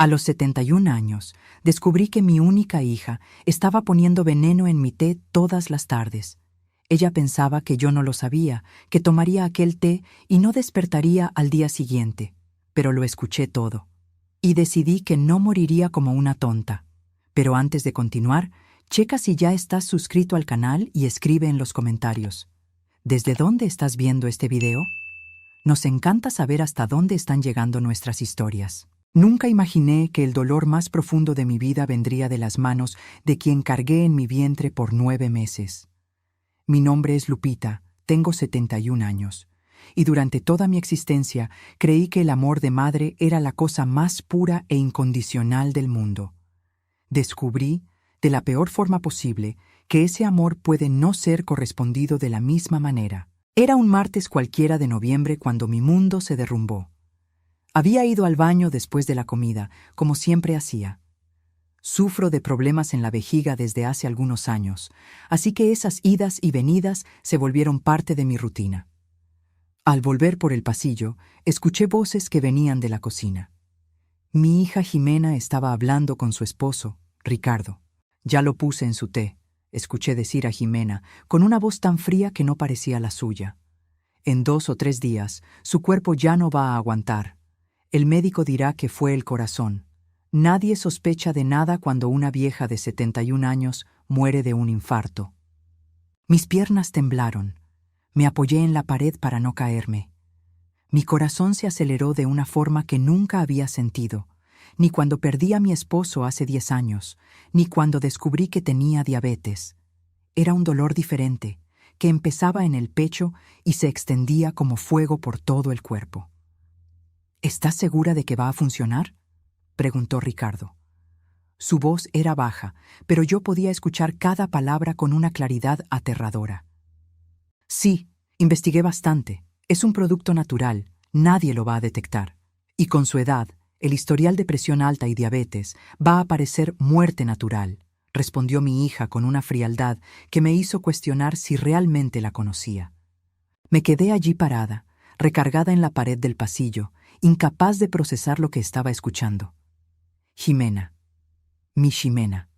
A los 71 años, descubrí que mi única hija estaba poniendo veneno en mi té todas las tardes. Ella pensaba que yo no lo sabía, que tomaría aquel té y no despertaría al día siguiente, pero lo escuché todo. Y decidí que no moriría como una tonta. Pero antes de continuar, checa si ya estás suscrito al canal y escribe en los comentarios. ¿Desde dónde estás viendo este video? Nos encanta saber hasta dónde están llegando nuestras historias. Nunca imaginé que el dolor más profundo de mi vida vendría de las manos de quien cargué en mi vientre por 9 meses. Mi nombre es Lupita, tengo 71 años, y durante toda mi existencia creí que el amor de madre era la cosa más pura e incondicional del mundo. Descubrí, de la peor forma posible, que ese amor puede no ser correspondido de la misma manera. Era un martes cualquiera de noviembre cuando mi mundo se derrumbó. Había ido al baño después de la comida, como siempre hacía. Sufro de problemas en la vejiga desde hace algunos años, así que esas idas y venidas se volvieron parte de mi rutina. Al volver por el pasillo, escuché voces que venían de la cocina. Mi hija Jimena estaba hablando con su esposo, Ricardo. «Ya lo puse en su té», escuché decir a Jimena, con una voz tan fría que no parecía la suya. «En 2 o 3 días, su cuerpo ya no va a aguantar. El médico dirá que fue el corazón. Nadie sospecha de nada cuando una vieja de 71 años muere de un infarto». Mis piernas temblaron. Me apoyé en la pared para no caerme. Mi corazón se aceleró de una forma que nunca había sentido, ni cuando perdí a mi esposo hace 10 años, ni cuando descubrí que tenía diabetes. Era un dolor diferente, que empezaba en el pecho y se extendía como fuego por todo el cuerpo. «¿Estás segura de que va a funcionar?», preguntó Ricardo. Su voz era baja, pero yo podía escuchar cada palabra con una claridad aterradora. «Sí, investigué bastante. Es un producto natural, nadie lo va a detectar. Y con su edad, el historial de presión alta y diabetes, va a aparecer muerte natural», respondió mi hija con una frialdad que me hizo cuestionar si realmente la conocía. Me quedé allí parada, recargada en la pared del pasillo, incapaz de procesar lo que estaba escuchando. Jimena. Mi Ximena.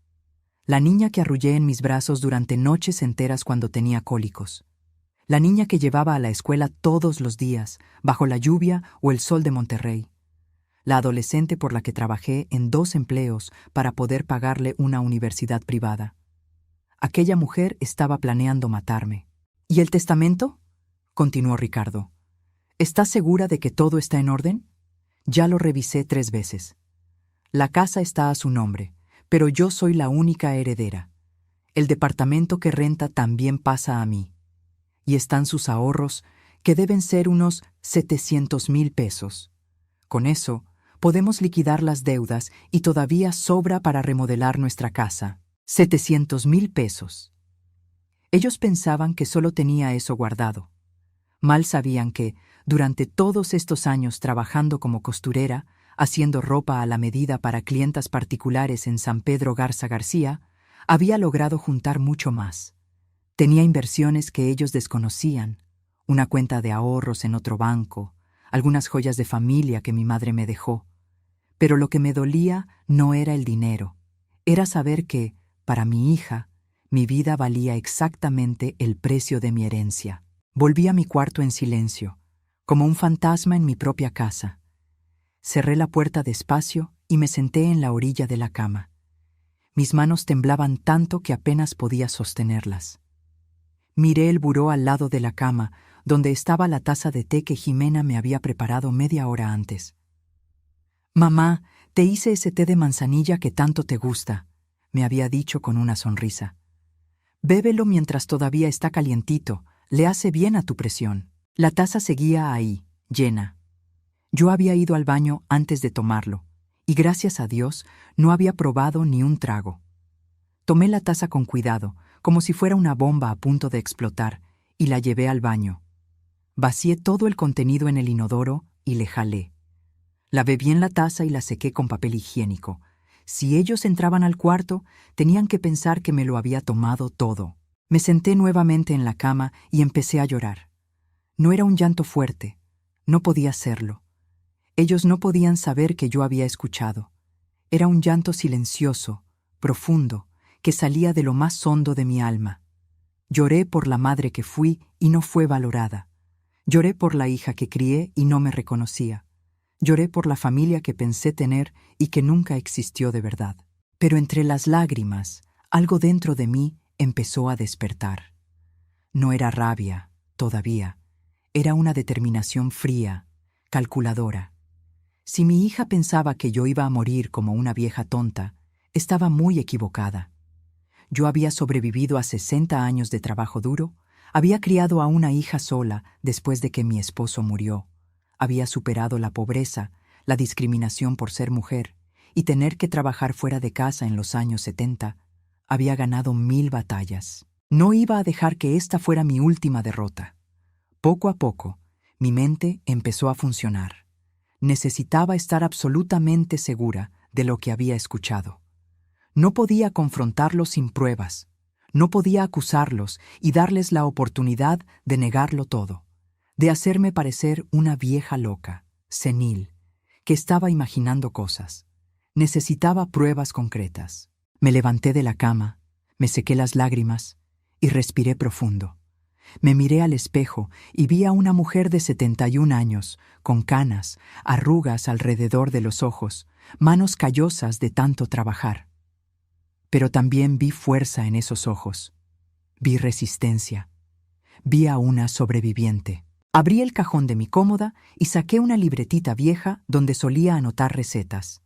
La niña que arrullé en mis brazos durante noches enteras cuando tenía cólicos. La niña que llevaba a la escuela todos los días, bajo la lluvia o el sol de Monterrey. La adolescente por la que trabajé en 2 empleos para poder pagarle una universidad privada. Aquella mujer estaba planeando matarme. «¿Y el testamento?», continuó Ricardo. «¿Estás segura de que todo está en orden?». «Ya lo revisé 3 veces. La casa está a su nombre, pero yo soy la única heredera. El departamento que renta también pasa a mí. Y están sus ahorros, que deben ser unos 700,000 pesos. Con eso, podemos liquidar las deudas y todavía sobra para remodelar nuestra casa. 700,000 pesos. Ellos pensaban que solo tenía eso guardado. Mal sabían que, durante todos estos años trabajando como costurera, haciendo ropa a la medida para clientas particulares en San Pedro Garza García, había logrado juntar mucho más. Tenía inversiones que ellos desconocían, una cuenta de ahorros en otro banco, algunas joyas de familia que mi madre me dejó. Pero lo que me dolía no era el dinero, era saber que, para mi hija, mi vida valía exactamente el precio de mi herencia. Volví a mi cuarto en silencio, como un fantasma en mi propia casa. Cerré la puerta despacio y me senté en la orilla de la cama. Mis manos temblaban tanto que apenas podía sostenerlas. Miré el buró al lado de la cama, donde estaba la taza de té que Jimena me había preparado media hora antes. «Mamá, te hice ese té de manzanilla que tanto te gusta», me había dicho con una sonrisa. «Bébelo mientras todavía está calientito, le hace bien a tu presión». La taza seguía ahí, llena. Yo había ido al baño antes de tomarlo, y gracias a Dios no había probado ni un trago. Tomé la taza con cuidado, como si fuera una bomba a punto de explotar, y la llevé al baño. Vacié todo el contenido en el inodoro y le jalé. Lavé bien la taza y la sequé con papel higiénico. Si ellos entraban al cuarto, tenían que pensar que me lo había tomado todo. Me senté nuevamente en la cama y empecé a llorar. No era un llanto fuerte, no podía serlo. Ellos no podían saber que yo había escuchado. Era un llanto silencioso, profundo, que salía de lo más hondo de mi alma. Lloré por la madre que fui y no fue valorada. Lloré por la hija que crié y no me reconocía. Lloré por la familia que pensé tener y que nunca existió de verdad. Pero entre las lágrimas, algo dentro de mí empezó a despertar. No era rabia, todavía. Era una determinación fría, calculadora. Si mi hija pensaba que yo iba a morir como una vieja tonta, estaba muy equivocada. Yo había sobrevivido a 60 años de trabajo duro, había criado a una hija sola después de que mi esposo murió, había superado la pobreza, la discriminación por ser mujer y tener que trabajar fuera de casa en los años 70, había ganado 1000 batallas. No iba a dejar que esta fuera mi última derrota. Poco a poco, mi mente empezó a funcionar. Necesitaba estar absolutamente segura de lo que había escuchado. No podía confrontarlos sin pruebas. No podía acusarlos y darles la oportunidad de negarlo todo, de hacerme parecer una vieja loca, senil, que estaba imaginando cosas. Necesitaba pruebas concretas. Me levanté de la cama, me sequé las lágrimas y respiré profundo. Me miré al espejo y vi a una mujer de 71 años, con canas, arrugas alrededor de los ojos, manos callosas de tanto trabajar. Pero también vi fuerza en esos ojos. Vi resistencia. Vi a una sobreviviente. Abrí el cajón de mi cómoda y saqué una libretita vieja donde solía anotar recetas.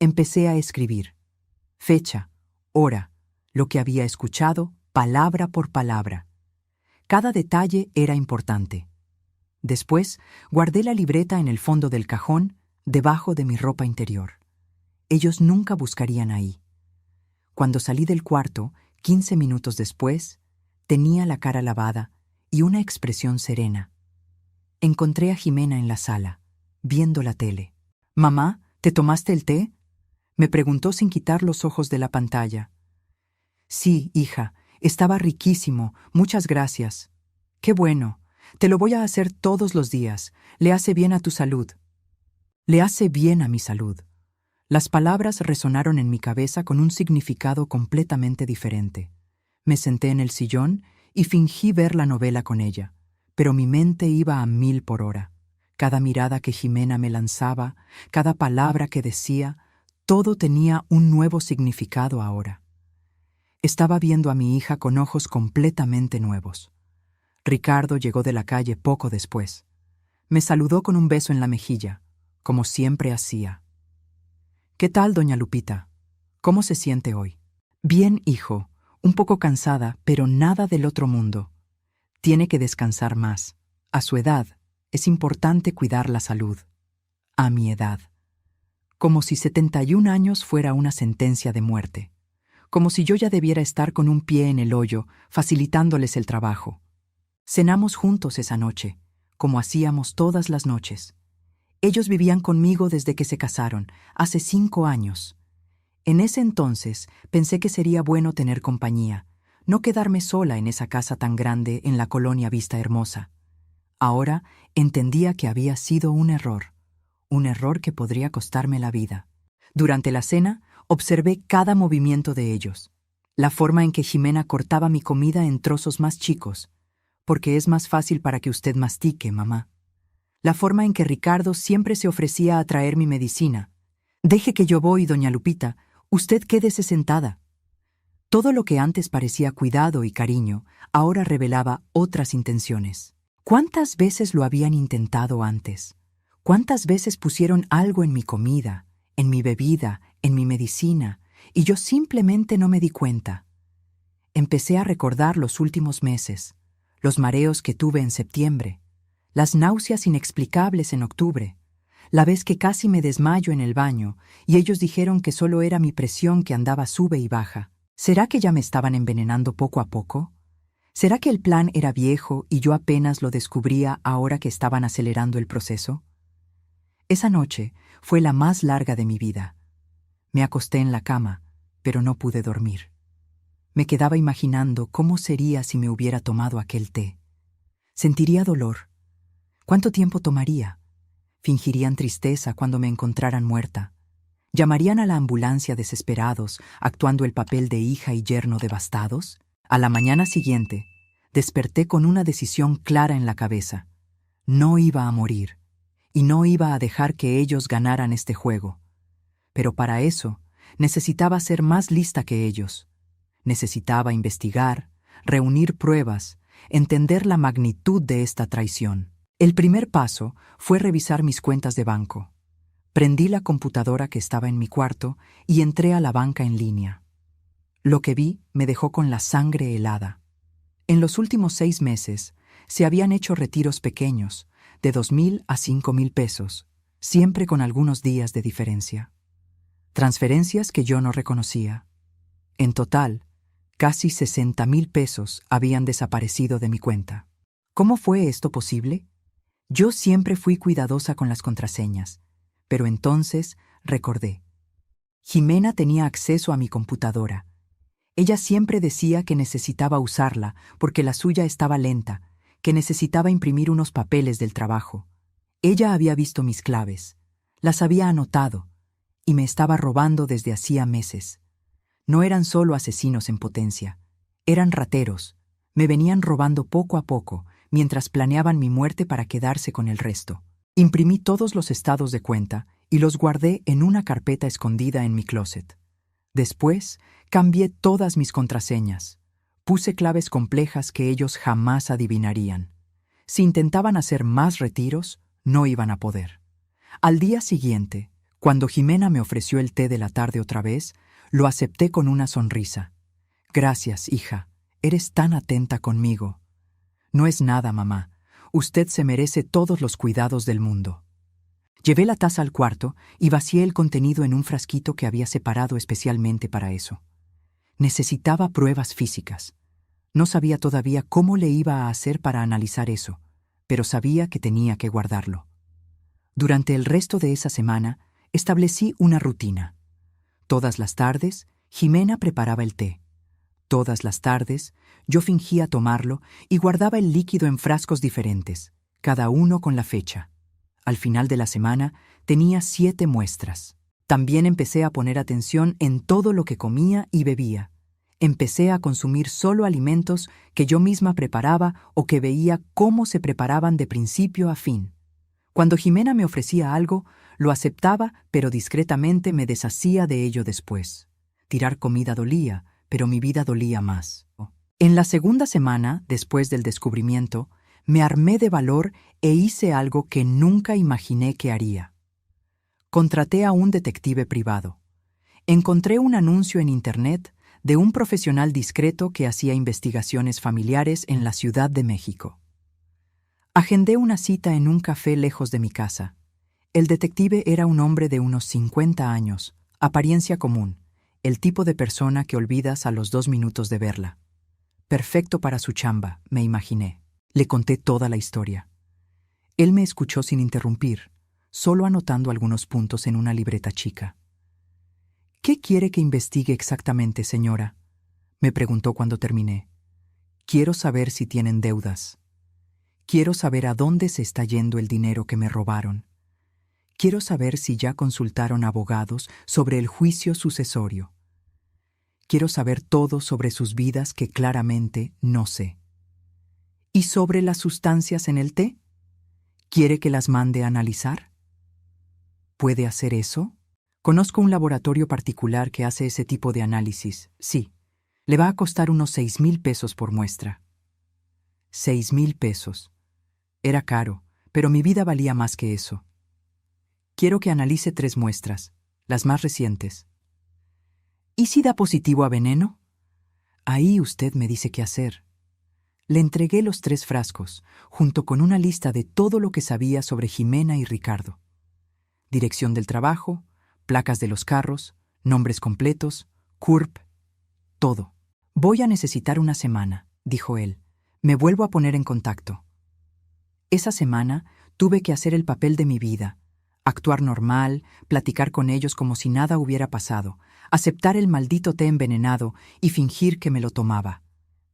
Empecé a escribir. Fecha, hora, lo que había escuchado, palabra por palabra. Cada detalle era importante. Después, guardé la libreta en el fondo del cajón, debajo de mi ropa interior. Ellos nunca buscarían ahí. Cuando salí del cuarto, 15 minutos después, tenía la cara lavada y una expresión serena. Encontré a Jimena en la sala, viendo la tele. «Mamá, ¿te tomaste el té?», me preguntó sin quitar los ojos de la pantalla. «Sí, hija, estaba riquísimo, muchas gracias». «Qué bueno, te lo voy a hacer todos los días, le hace bien a tu salud». «Le hace bien a mi salud». Las palabras resonaron en mi cabeza con un significado completamente diferente. Me senté en el sillón y fingí ver la novela con ella, pero mi mente iba a 1000 por hora. Cada mirada que Jimena me lanzaba, cada palabra que decía, todo tenía un nuevo significado ahora. Estaba viendo a mi hija con ojos completamente nuevos. Ricardo llegó de la calle poco después. Me saludó con un beso en la mejilla, como siempre hacía. «¿Qué tal, doña Lupita? ¿Cómo se siente hoy?» «Bien, hijo, un poco cansada, pero nada del otro mundo. Tiene que descansar más. A su edad, es importante cuidar la salud». A mi edad. Como si 71 años fuera una sentencia de muerte. Como si yo ya debiera estar con un pie en el hoyo, facilitándoles el trabajo. Cenamos juntos esa noche, como hacíamos todas las noches. Ellos vivían conmigo desde que se casaron, hace 5 años. En ese entonces pensé que sería bueno tener compañía, no quedarme sola en esa casa tan grande en la colonia Vista Hermosa. Ahora entendía que había sido un error que podría costarme la vida. Durante la cena, observé cada movimiento de ellos. La forma en que Jimena cortaba mi comida en trozos más chicos, porque es más fácil para que usted mastique, mamá. La forma en que Ricardo siempre se ofrecía a traer mi medicina. «Deje que yo voy, doña Lupita, usted quédese sentada». Todo lo que antes parecía cuidado y cariño, ahora revelaba otras intenciones. ¿Cuántas veces lo habían intentado antes? ¿Cuántas veces pusieron algo en mi comida, en mi bebida, en mi medicina, y yo simplemente no me di cuenta? Empecé a recordar los últimos meses, los mareos que tuve en septiembre, las náuseas inexplicables en octubre, la vez que casi me desmayo en el baño y ellos dijeron que solo era mi presión que andaba sube y baja. ¿Será que ya me estaban envenenando poco a poco? ¿Será que el plan era viejo y yo apenas lo descubría ahora que estaban acelerando el proceso? Esa noche fue la más larga de mi vida. Me acosté en la cama, pero no pude dormir. Me quedaba imaginando cómo sería si me hubiera tomado aquel té. Sentiría dolor. ¿Cuánto tiempo tomaría? Fingirían tristeza cuando me encontraran muerta. ¿Llamarían a la ambulancia desesperados, actuando el papel de hija y yerno devastados? A la mañana siguiente, desperté con una decisión clara en la cabeza. No iba a morir, y no iba a dejar que ellos ganaran este juego. Pero para eso, necesitaba ser más lista que ellos. Necesitaba investigar, reunir pruebas, entender la magnitud de esta traición. El primer paso fue revisar mis cuentas de banco. Prendí la computadora que estaba en mi cuarto y entré a la banca en línea. Lo que vi me dejó con la sangre helada. En los últimos 6 meses se habían hecho retiros pequeños, de 2,000 a 5,000 pesos, siempre con algunos días de diferencia. Transferencias que yo no reconocía. En total, casi 60,000 pesos habían desaparecido de mi cuenta. ¿Cómo fue esto posible? Yo siempre fui cuidadosa con las contraseñas, pero entonces recordé. Jimena tenía acceso a mi computadora. Ella siempre decía que necesitaba usarla porque la suya estaba lenta, que necesitaba imprimir unos papeles del trabajo. Ella había visto mis claves, las había anotado, y me estaba robando desde hacía meses. No eran solo asesinos en potencia, eran rateros. Me venían robando poco a poco, mientras planeaban mi muerte para quedarse con el resto. Imprimí todos los estados de cuenta y los guardé en una carpeta escondida en mi closet. Después, cambié todas mis contraseñas. Puse claves complejas que ellos jamás adivinarían. Si intentaban hacer más retiros, no iban a poder. Al día siguiente, cuando Jimena me ofreció el té de la tarde otra vez, lo acepté con una sonrisa. Gracias, hija. Eres tan atenta conmigo. No es nada, mamá. Usted se merece todos los cuidados del mundo. Llevé la taza al cuarto y vacié el contenido en un frasquito que había separado especialmente para eso. Necesitaba pruebas físicas. No sabía todavía cómo le iba a hacer para analizar eso, pero sabía que tenía que guardarlo. Durante el resto de esa semana, establecí una rutina. Todas las tardes, Jimena preparaba el té. Todas las tardes, yo fingía tomarlo y guardaba el líquido en frascos diferentes, cada uno con la fecha. Al final de la semana, tenía 7 muestras. También empecé a poner atención en todo lo que comía y bebía. Empecé a consumir solo alimentos que yo misma preparaba o que veía cómo se preparaban de principio a fin. Cuando Jimena me ofrecía algo, lo aceptaba, pero discretamente me deshacía de ello después. Tirar comida dolía, pero mi vida dolía más. En la segunda semana, después del descubrimiento, me armé de valor e hice algo que nunca imaginé que haría. Contraté a un detective privado. Encontré un anuncio en Internet de un profesional discreto que hacía investigaciones familiares en la Ciudad de México. Agendé una cita en un café lejos de mi casa. El detective era un hombre de unos 50 años, apariencia común, el tipo de persona que olvidas a los 2 minutos de verla. Perfecto para su chamba, me imaginé. Le conté toda la historia. Él me escuchó sin interrumpir, solo anotando algunos puntos en una libreta chica. «¿Qué quiere que investigue exactamente, señora?», me preguntó cuando terminé. «Quiero saber si tienen deudas. Quiero saber a dónde se está yendo el dinero que me robaron. Quiero saber si ya consultaron abogados sobre el juicio sucesorio. Quiero saber todo sobre sus vidas que claramente no sé. ¿Y sobre las sustancias en el té? ¿Quiere que las mande a analizar? ¿Puede hacer eso? Conozco un laboratorio particular que hace ese tipo de análisis. Sí, le va a costar unos 6,000 pesos por muestra». 6,000 pesos. Era caro, pero mi vida valía más que eso. Quiero que analice 3 muestras, las más recientes. ¿Y si da positivo a veneno? Ahí usted me dice qué hacer. Le entregué los 3 frascos, junto con una lista de todo lo que sabía sobre Jimena y Ricardo. Dirección del trabajo, placas de los carros, nombres completos, CURP, todo. «Voy a necesitar una semana», dijo él. «Me vuelvo a poner en contacto». Esa semana tuve que hacer el papel de mi vida, actuar normal, platicar con ellos como si nada hubiera pasado, aceptar el maldito té envenenado y fingir que me lo tomaba.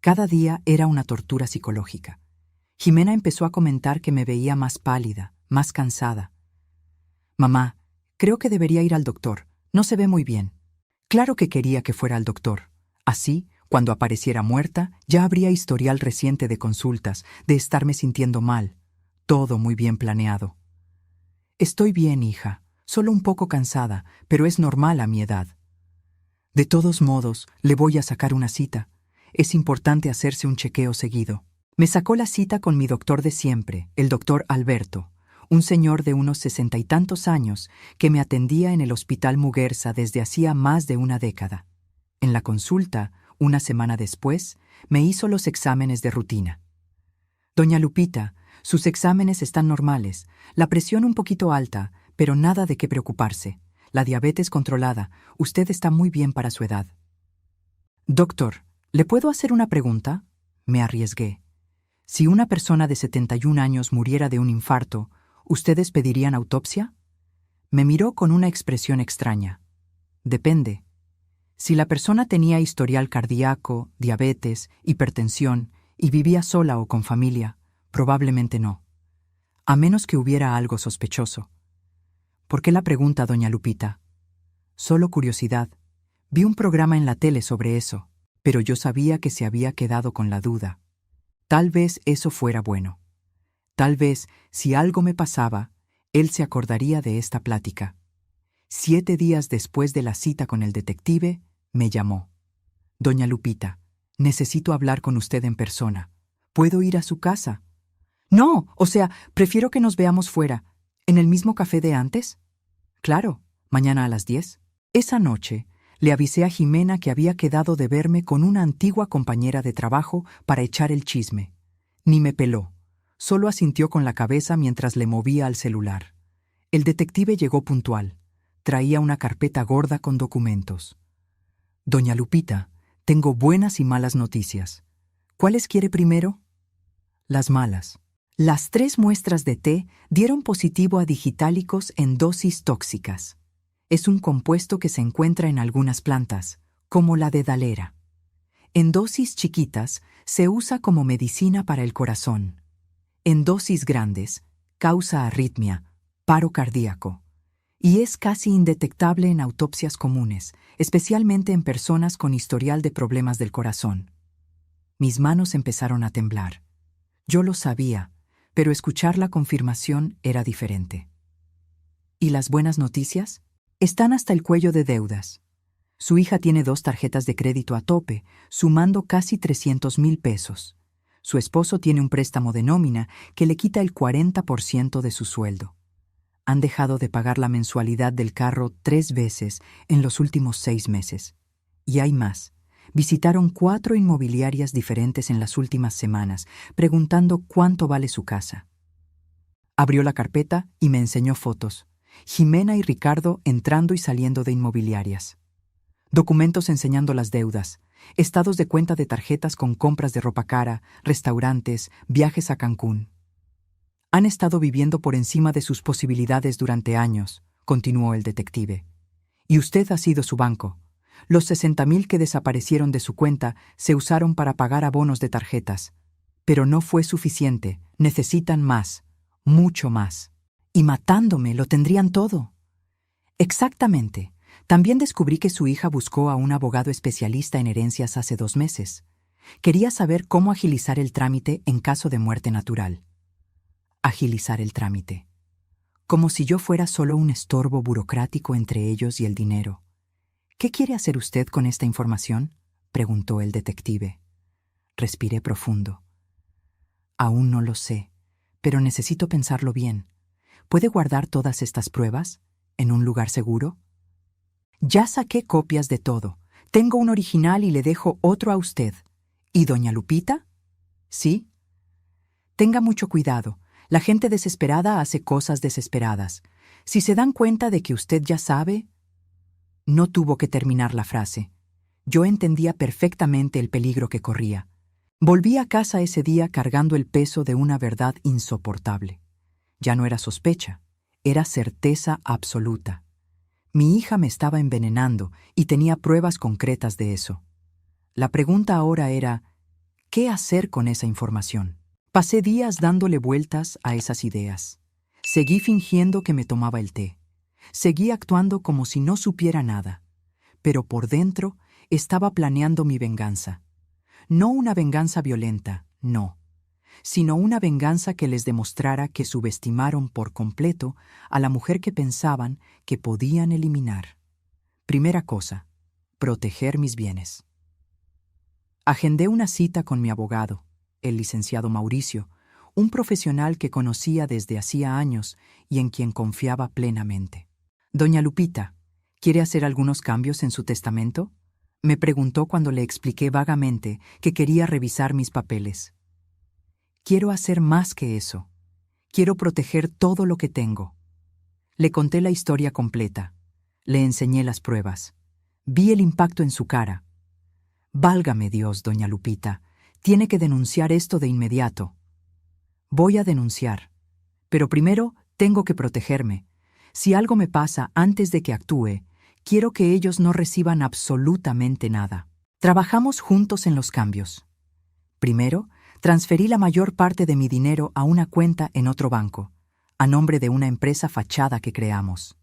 Cada día era una tortura psicológica. Jimena empezó a comentar que me veía más pálida, más cansada. «Mamá, creo que debería ir al doctor. No se ve muy bien. Claro que quería que fuera al doctor. Así, cuando apareciera muerta, ya habría historial reciente de consultas, de estarme sintiendo mal. Todo muy bien planeado. Estoy bien, hija. Solo un poco cansada, pero es normal a mi edad. De todos modos, le voy a sacar una cita. Es importante hacerse un chequeo seguido. Me sacó la cita con mi doctor de siempre, el doctor Alberto, un señor de unos 60 y tantos años que me atendía en el Hospital Muguerza desde hacía más de una década. En la consulta, una semana después, me hizo los exámenes de rutina. Doña Lupita, sus exámenes están normales, la presión un poquito alta, pero nada de qué preocuparse. La diabetes controlada, usted está muy bien para su edad. Doctor, ¿le puedo hacer una pregunta? Me arriesgué. Si una persona de 71 años muriera de un infarto, ¿ustedes pedirían autopsia? Me miró con una expresión extraña. Depende. Si la persona tenía historial cardíaco, diabetes, hipertensión y vivía sola o con familia, probablemente no. A menos que hubiera algo sospechoso. ¿Por qué la pregunta, doña Lupita? Solo curiosidad. Vi un programa en la tele sobre eso, pero yo sabía que se había quedado con la duda. Tal vez eso fuera bueno. Tal vez, si algo me pasaba, él se acordaría de esta plática. 7 días después de la cita con el detective, me llamó. Doña Lupita, necesito hablar con usted en persona. ¿Puedo ir a su casa? No, prefiero que nos veamos fuera. ¿En el mismo café de antes? Claro, mañana a las 10. Esa noche, le avisé a Jimena que había quedado de verme con una antigua compañera de trabajo para echar el chisme. Ni me peló. Solo asintió con la cabeza mientras le movía al celular. El detective llegó puntual. Traía una carpeta gorda con documentos. Doña Lupita, tengo buenas y malas noticias. ¿Cuáles quiere primero? Las malas. Las 3 muestras de té dieron positivo a digitálicos en dosis tóxicas. Es un compuesto que se encuentra en algunas plantas, como la dedalera. En dosis chiquitas se usa como medicina para el corazón. En dosis grandes, causa arritmia, paro cardíaco. Y es casi indetectable en autopsias comunes, especialmente en personas con historial de problemas del corazón. Mis manos empezaron a temblar. Yo lo sabía, pero escuchar la confirmación era diferente. ¿Y las buenas noticias? Están hasta el cuello de deudas. Su hija tiene 2 tarjetas de crédito a tope, sumando casi 300,000 pesos. Su esposo tiene un préstamo de nómina que le quita el 40% de su sueldo. Han dejado de pagar la mensualidad del carro 3 veces en los últimos 6 meses. Y hay más. Visitaron 4 inmobiliarias diferentes en las últimas semanas, preguntando cuánto vale su casa. Abrió la carpeta y me enseñó fotos. Jimena y Ricardo entrando y saliendo de inmobiliarias. Documentos enseñando las deudas, estados de cuenta de tarjetas con compras de ropa cara, restaurantes, viajes a Cancún. Han estado viviendo por encima de sus posibilidades durante años, continuó el detective. Y usted ha sido su banco. Los 60,000 que desaparecieron de su cuenta se usaron para pagar abonos de tarjetas. Pero no fue suficiente, necesitan más, mucho más. Y matándome lo tendrían todo. Exactamente. También descubrí que su hija buscó a un abogado especialista en herencias hace 2 meses. Quería saber cómo agilizar el trámite en caso de muerte natural. Agilizar el trámite. Como si yo fuera solo un estorbo burocrático entre ellos y el dinero. ¿Qué quiere hacer usted con esta información?, preguntó el detective. Respiré profundo. Aún no lo sé, pero necesito pensarlo bien. ¿Puede guardar todas estas pruebas en un lugar seguro? Ya saqué copias de todo. Tengo un original y le dejo otro a usted. ¿Y doña Lupita? Sí. Tenga mucho cuidado. La gente desesperada hace cosas desesperadas. Si se dan cuenta de que usted ya sabe... No tuvo que terminar la frase. Yo entendía perfectamente el peligro que corría. Volví a casa ese día cargando el peso de una verdad insoportable. Ya no era sospecha, era certeza absoluta. Mi hija me estaba envenenando y tenía pruebas concretas de eso. La pregunta ahora era, ¿qué hacer con esa información? Pasé días dándole vueltas a esas ideas. Seguí fingiendo que me tomaba el té. Seguí actuando como si no supiera nada, pero por dentro estaba planeando mi venganza. No una venganza violenta, no, sino una venganza que les demostrara que subestimaron por completo a la mujer que pensaban que podían eliminar. Primera cosa, proteger mis bienes. Agendé una cita con mi abogado, el licenciado Mauricio, un profesional que conocía desde hacía años y en quien confiaba plenamente. Doña Lupita, ¿quiere hacer algunos cambios en su testamento?, me preguntó cuando le expliqué vagamente que quería revisar mis papeles. Quiero hacer más que eso. Quiero proteger todo lo que tengo. Le conté la historia completa. Le enseñé las pruebas. Vi el impacto en su cara. Válgame Dios, doña Lupita, tiene que denunciar esto de inmediato. Voy a denunciar. Pero primero tengo que protegerme. Si algo me pasa antes de que actúe, quiero que ellos no reciban absolutamente nada. Trabajamos juntos en los cambios. Primero, transferí la mayor parte de mi dinero a una cuenta en otro banco, a nombre de una empresa fachada que creamos.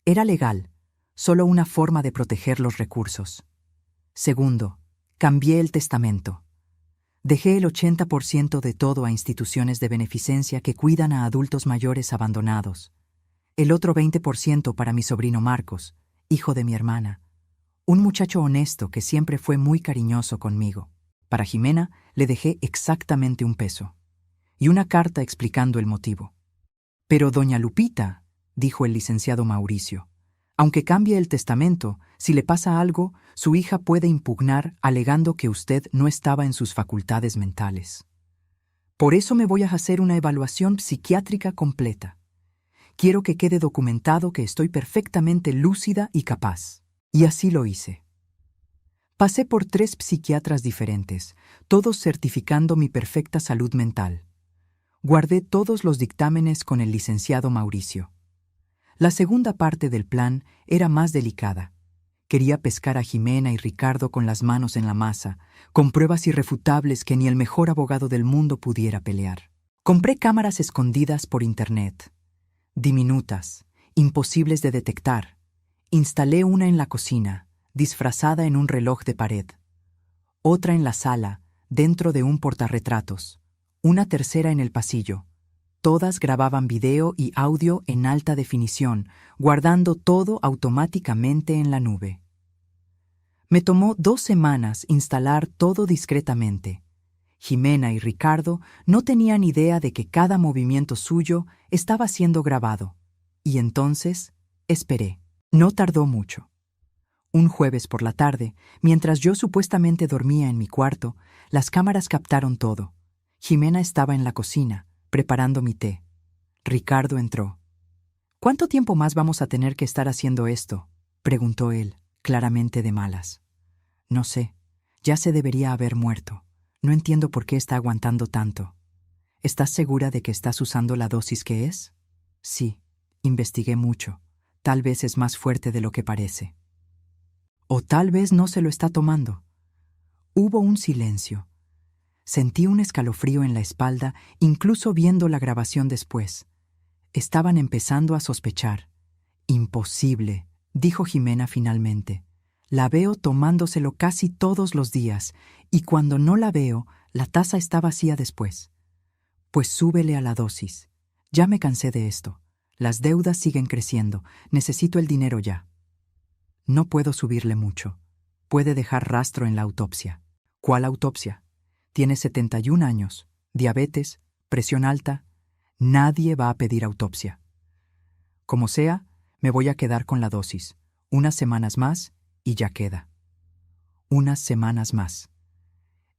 Era legal, solo una forma de proteger los recursos. Segundo, cambié el testamento. Dejé el 80% de todo a instituciones de beneficencia que cuidan a adultos mayores abandonados. El otro 20% para mi sobrino Marcos, hijo de mi hermana, un muchacho honesto que siempre fue muy cariñoso conmigo. Para Jimena le dejé exactamente $1 y una carta explicando el motivo. Pero doña Lupita, dijo el licenciado Mauricio, aunque cambie el testamento, si le pasa algo, su hija puede impugnar alegando que usted no estaba en sus facultades mentales. Por eso me voy a hacer una evaluación psiquiátrica completa. Quiero que quede documentado que estoy perfectamente lúcida y capaz. Y así lo hice. Pasé por 3 psiquiatras diferentes, todos certificando mi perfecta salud mental. Guardé todos los dictámenes con el licenciado Mauricio. La segunda parte del plan era más delicada. Quería pescar a Jimena y Ricardo con las manos en la masa, con pruebas irrefutables que ni el mejor abogado del mundo pudiera pelear. Compré cámaras escondidas por internet. Diminutas, imposibles de detectar. Instalé una en la cocina, disfrazada en un reloj de pared. Otra en la sala, dentro de un portarretratos. Una tercera en el pasillo. Todas grababan video y audio en alta definición, guardando todo automáticamente en la nube. Me tomó 2 semanas instalar todo discretamente. Jimena y Ricardo no tenían idea de que cada movimiento suyo estaba siendo grabado. Y entonces, esperé. No tardó mucho. Un jueves por la tarde, mientras yo supuestamente dormía en mi cuarto, las cámaras captaron todo. Jimena estaba en la cocina, preparando mi té. Ricardo entró. ¿Cuánto tiempo más vamos a tener que estar haciendo esto?, preguntó él, claramente de malas. No sé, ya se debería haber muerto. No entiendo por qué está aguantando tanto. ¿Estás segura de que estás usando la dosis que es? Sí, investigué mucho. Tal vez es más fuerte de lo que parece. O tal vez no se lo está tomando. Hubo un silencio. Sentí un escalofrío en la espalda, incluso viendo la grabación después. Estaban empezando a sospechar. Imposible, dijo Jimena finalmente. La veo tomándoselo casi todos los días, y cuando no la veo, la taza está vacía después. Pues súbele a la dosis. Ya me cansé de esto. Las deudas siguen creciendo. Necesito el dinero ya. No puedo subirle mucho. Puede dejar rastro en la autopsia. ¿Cuál autopsia? Tiene 71 años, diabetes, presión alta. Nadie va a pedir autopsia. Como sea, me voy a quedar con la dosis. Unas semanas más y ya queda. Unas semanas más.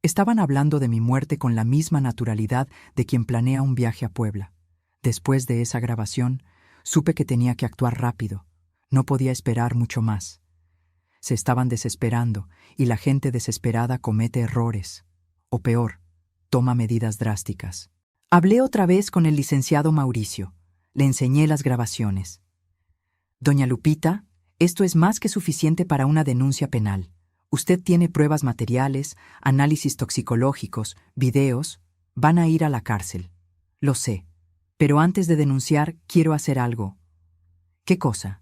Estaban hablando de mi muerte con la misma naturalidad de quien planea un viaje a Puebla. Después de esa grabación, supe que tenía que actuar rápido. No podía esperar mucho más. Se estaban desesperando, y la gente desesperada comete errores. O peor, toma medidas drásticas. Hablé otra vez con el licenciado Mauricio. Le enseñé las grabaciones. Doña Lupita, esto es más que suficiente para una denuncia penal. Usted tiene pruebas materiales, análisis toxicológicos, videos. Van a ir a la cárcel. Lo sé. Pero antes de denunciar, quiero hacer algo. ¿Qué cosa?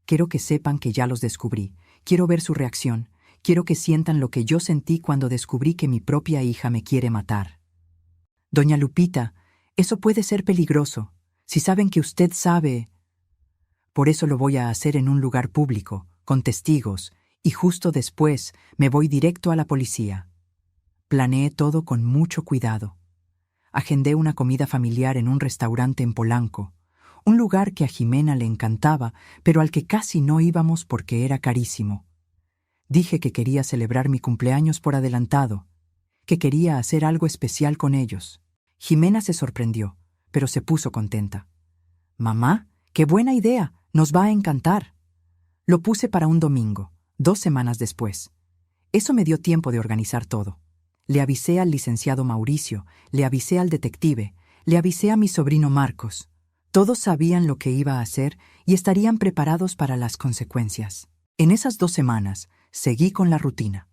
Quiero que sepan que ya los descubrí. Quiero ver su reacción. Quiero que sientan lo que yo sentí cuando descubrí que mi propia hija me quiere matar. Doña Lupita, eso puede ser peligroso. Si saben que usted sabe... Por eso lo voy a hacer en un lugar público, con testigos, y justo después me voy directo a la policía. Planeé todo con mucho cuidado. Agendé una comida familiar en un restaurante en Polanco, un lugar que a Jimena le encantaba, pero al que casi no íbamos porque era carísimo. Dije que quería celebrar mi cumpleaños por adelantado, que quería hacer algo especial con ellos. Jimena se sorprendió, pero se puso contenta. «Mamá, qué buena idea, nos va a encantar». Lo puse para un domingo, 2 semanas después. Eso me dio tiempo de organizar todo. Le avisé al licenciado Mauricio, le avisé al detective, le avisé a mi sobrino Marcos. Todos sabían lo que iba a hacer y estarían preparados para las consecuencias. En esas 2 semanas, seguí con la rutina.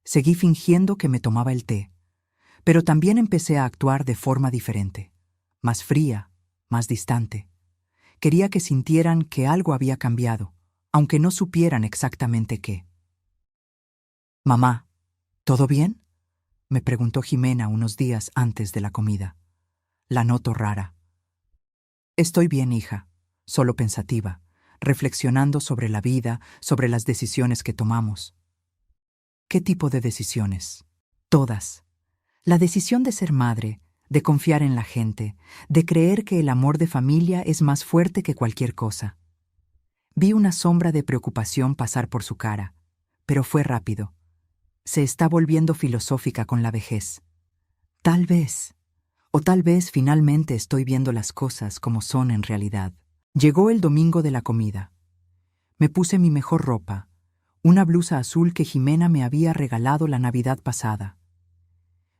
Seguí fingiendo que me tomaba el té. Pero también empecé a actuar de forma diferente. Más fría, más distante. Quería que sintieran que algo había cambiado, aunque no supieran exactamente qué. «Mamá, ¿todo bien?», me preguntó Jimena unos días antes de la comida. La noto rara. «Estoy bien, hija», solo pensativa, reflexionando sobre la vida, sobre las decisiones que tomamos. ¿Qué tipo de decisiones? Todas. La decisión de ser madre, de confiar en la gente, de creer que el amor de familia es más fuerte que cualquier cosa. Vi una sombra de preocupación pasar por su cara, pero fue rápido. Se está volviendo filosófica con la vejez. Tal vez, o tal vez finalmente estoy viendo las cosas como son en realidad. Llegó el domingo de la comida. Me puse mi mejor ropa, una blusa azul que Jimena me había regalado la Navidad pasada.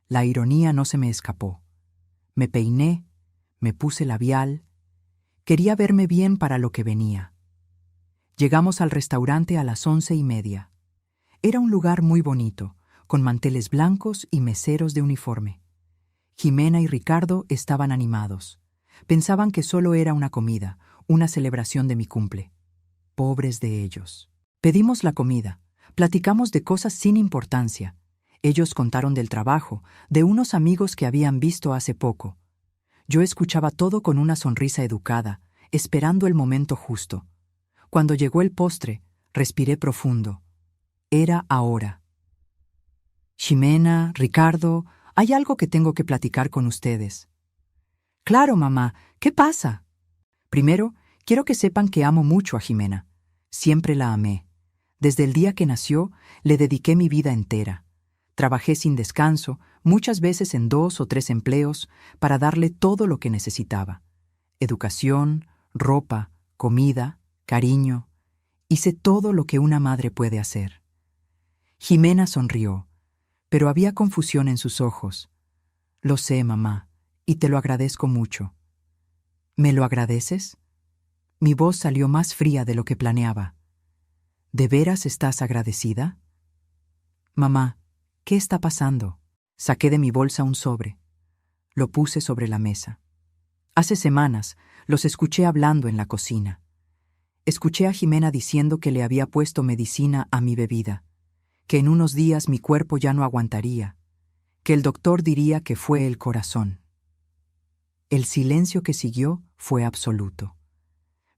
La ironía no se me escapó. Me peiné, me puse labial. Quería verme bien para lo que venía. Llegamos al restaurante a las 11:30. Era un lugar muy bonito, con manteles blancos y meseros de uniforme. Jimena y Ricardo estaban animados. Pensaban que solo era una comida, una celebración de mi cumple. Pobres de ellos. Pedimos la comida, platicamos de cosas sin importancia. Ellos contaron del trabajo, de unos amigos que habían visto hace poco. Yo escuchaba todo con una sonrisa educada, esperando el momento justo. Cuando llegó el postre, respiré profundo. Era ahora. «Ximena, Ricardo, hay algo que tengo que platicar con ustedes». «Claro, mamá, ¿qué pasa?» «Primero, quiero que sepan que amo mucho a Jimena. Siempre la amé. Desde el día que nació, le dediqué mi vida entera. Trabajé sin descanso, muchas veces en 2 o 3 empleos, para darle todo lo que necesitaba. Educación, ropa, comida, cariño. Hice todo lo que una madre puede hacer». Jimena sonrió, pero había confusión en sus ojos. «Lo sé, mamá, y te lo agradezco mucho». «¿Me lo agradeces?» Mi voz salió más fría de lo que planeaba. «¿De veras estás agradecida?» «Mamá, ¿qué está pasando?» Saqué de mi bolsa un sobre. Lo puse sobre la mesa. Hace semanas los escuché hablando en la cocina. Escuché a Jimena diciendo que le había puesto medicina a mi bebida, que en unos días mi cuerpo ya no aguantaría, que el doctor diría que fue el corazón. El silencio que siguió fue absoluto.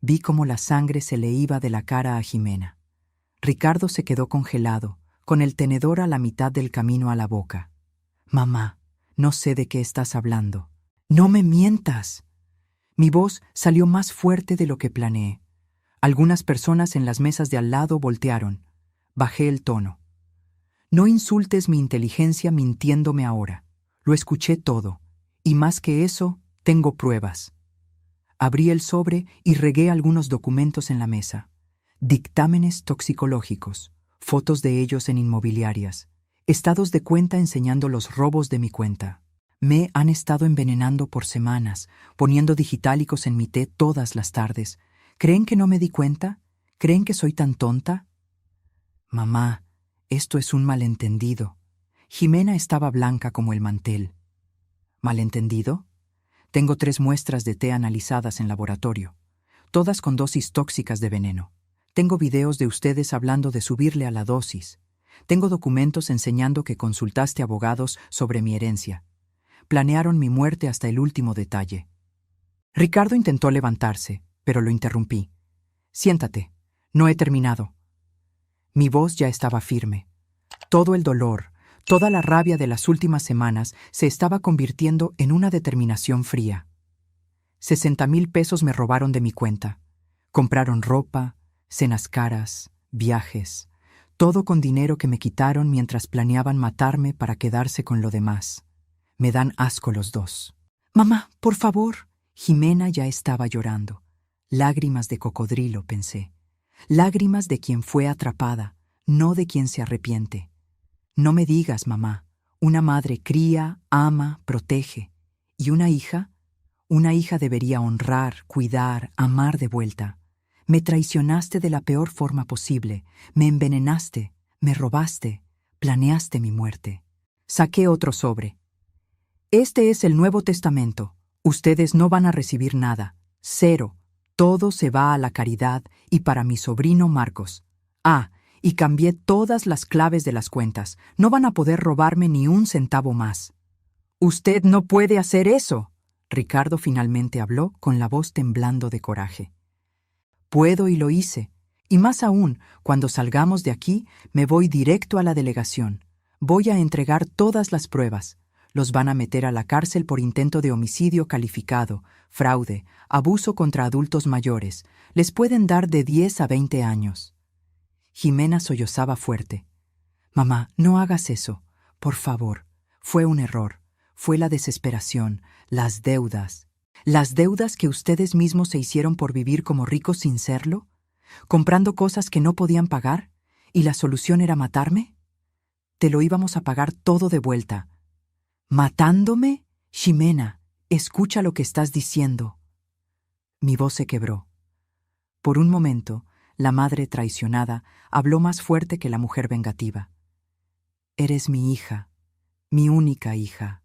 Vi cómo la sangre se le iba de la cara a Jimena. Ricardo se quedó congelado, con el tenedor a la mitad del camino a la boca. «Mamá, no sé de qué estás hablando». «No me mientas». Mi voz salió más fuerte de lo que planeé. Algunas personas en las mesas de al lado voltearon. Bajé el tono. «No insultes mi inteligencia mintiéndome ahora. Lo escuché todo. Y más que eso, tengo pruebas». Abrí el sobre y regué algunos documentos en la mesa. Dictámenes toxicológicos, fotos de ellos en inmobiliarias, estados de cuenta enseñando los robos de mi cuenta. Me han estado envenenando por semanas, poniendo digitálicos en mi té todas las tardes. ¿Creen que no me di cuenta? ¿Creen que soy tan tonta? Mamá, esto es un malentendido. Jimena estaba blanca como el mantel. ¿Malentendido? Tengo 3 muestras de té analizadas en laboratorio. todas con dosis tóxicas de veneno. Tengo videos de ustedes hablando de subirle a la dosis. Tengo documentos enseñando que consultaste abogados sobre mi herencia. Planearon mi muerte hasta el último detalle. Ricardo intentó levantarse, pero lo interrumpí. Siéntate, no he terminado. Mi voz ya estaba firme. Todo el dolor, toda la rabia de las últimas semanas se estaba convirtiendo en una determinación fría. 60,000 pesos me robaron de mi cuenta. Compraron ropa, cenas caras, viajes, todo con dinero que me quitaron mientras planeaban matarme para quedarse con lo demás. Me dan asco los dos. Mamá, por favor. Jimena ya estaba llorando. Lágrimas de cocodrilo, pensé. Lágrimas de quien fue atrapada, no de quien se arrepiente. No me digas, mamá. Una madre cría, ama, protege. ¿Y una hija? Una hija debería honrar, cuidar, amar de vuelta. Me traicionaste de la peor forma posible. Me envenenaste, me robaste, planeaste mi muerte. Saqué otro sobre. Este es el Nuevo Testamento. Ustedes no van a recibir nada. 0. Todo se va a la caridad y para mi sobrino Marcos. Y cambié todas las claves de las cuentas. No van a poder robarme ni un centavo más. Usted no puede hacer eso. Ricardo finalmente habló con la voz temblando de coraje. Puedo y lo hice. Y más aún, cuando salgamos de aquí, me voy directo a la delegación. Voy a entregar todas las pruebas. Los van a meter a la cárcel por intento de homicidio calificado, fraude, abuso contra adultos mayores. Les pueden dar de 10 a 20 años. Jimena sollozaba fuerte. Mamá, no hagas eso. Por favor. Fue un error. Fue la desesperación, las deudas. ¿Las deudas que ustedes mismos se hicieron por vivir como ricos sin serlo? ¿Comprando cosas que no podían pagar? ¿Y la solución era matarme? Te lo íbamos a pagar todo de vuelta. ¿Matándome? Ximena, escucha lo que estás diciendo. Mi voz se quebró. Por un momento, la madre traicionada habló más fuerte que la mujer vengativa. Eres mi hija, mi única hija.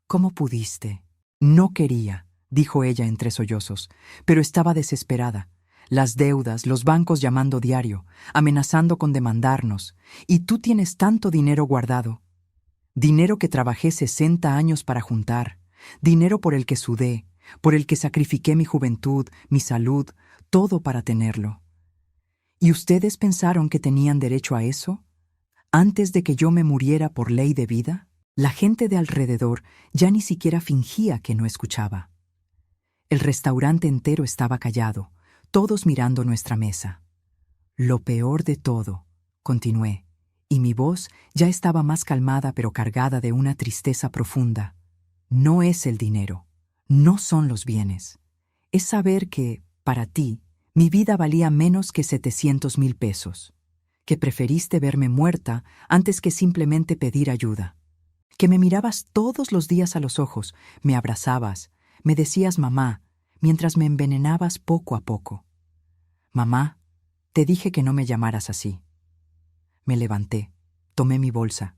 ¿Cómo pudiste? No quería, dijo ella entre sollozos, pero estaba desesperada. Las deudas, los bancos llamando diario, amenazando con demandarnos. Y tú tienes tanto dinero guardado. Dinero que trabajé 60 años para juntar, dinero por el que sudé, por el que sacrifiqué mi juventud, mi salud, todo para tenerlo. ¿Y ustedes pensaron que tenían derecho a eso? ¿Antes de que yo me muriera por ley de vida? La gente de alrededor ya ni siquiera fingía que no escuchaba. El restaurante entero estaba callado, todos mirando nuestra mesa. Lo peor de todo, continué, y mi voz ya estaba más calmada pero cargada de una tristeza profunda. No es el dinero, no son los bienes. Es saber que, para ti, mi vida valía menos que 700,000 pesos. Que preferiste verme muerta antes que simplemente pedir ayuda. Que me mirabas todos los días a los ojos, me abrazabas, me decías mamá, mientras me envenenabas poco a poco. Mamá, te dije que no me llamaras así. Me levanté, tomé mi bolsa.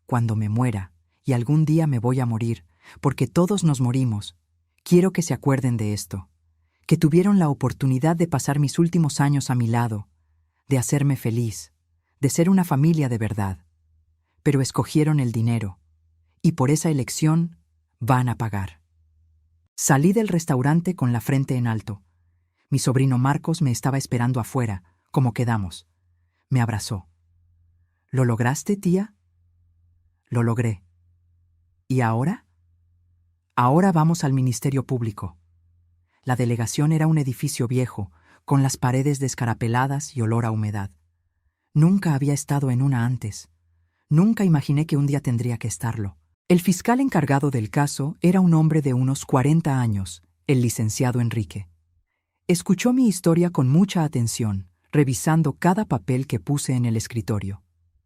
Cuando me muera, y algún día me voy a morir, porque todos nos morimos, quiero que se acuerden de esto, que tuvieron la oportunidad de pasar mis últimos años a mi lado, de hacerme feliz, de ser una familia de verdad. Pero escogieron el dinero, y por esa elección van a pagar. Salí del restaurante con la frente en alto. Mi sobrino Marcos me estaba esperando afuera, como quedamos. Me abrazó. ¿Lo lograste, tía? Lo logré. ¿Y ahora? Ahora vamos al Ministerio Público. La delegación era un edificio viejo, con las paredes descarapeladas y olor a humedad. Nunca había estado en una antes. Nunca imaginé que un día tendría que estarlo. El fiscal encargado del caso era un hombre de unos 40 años, el licenciado Enrique. Escuchó mi historia con mucha atención, revisando cada papel que puse en el escritorio.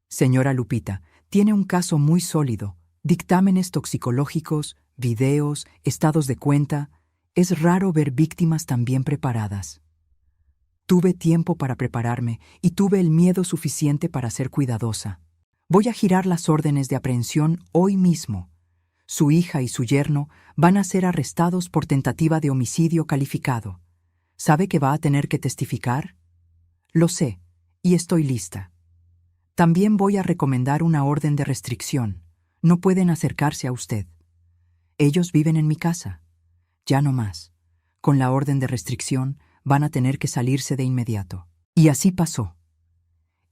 Señora Lupita, tiene un caso muy sólido, dictámenes toxicológicos, videos, estados de cuenta. Es raro ver víctimas tan bien preparadas. Tuve tiempo para prepararme y tuve el miedo suficiente para ser cuidadosa. Voy a girar las órdenes de aprehensión hoy mismo. Su hija y su yerno van a ser arrestados por tentativa de homicidio calificado. ¿Sabe que va a tener que testificar? Lo sé, y estoy lista. También voy a recomendar una orden de restricción. No pueden acercarse a usted. Ellos viven en mi casa. Ya no más. Con la orden de restricción van a tener que salirse de inmediato. Y así pasó.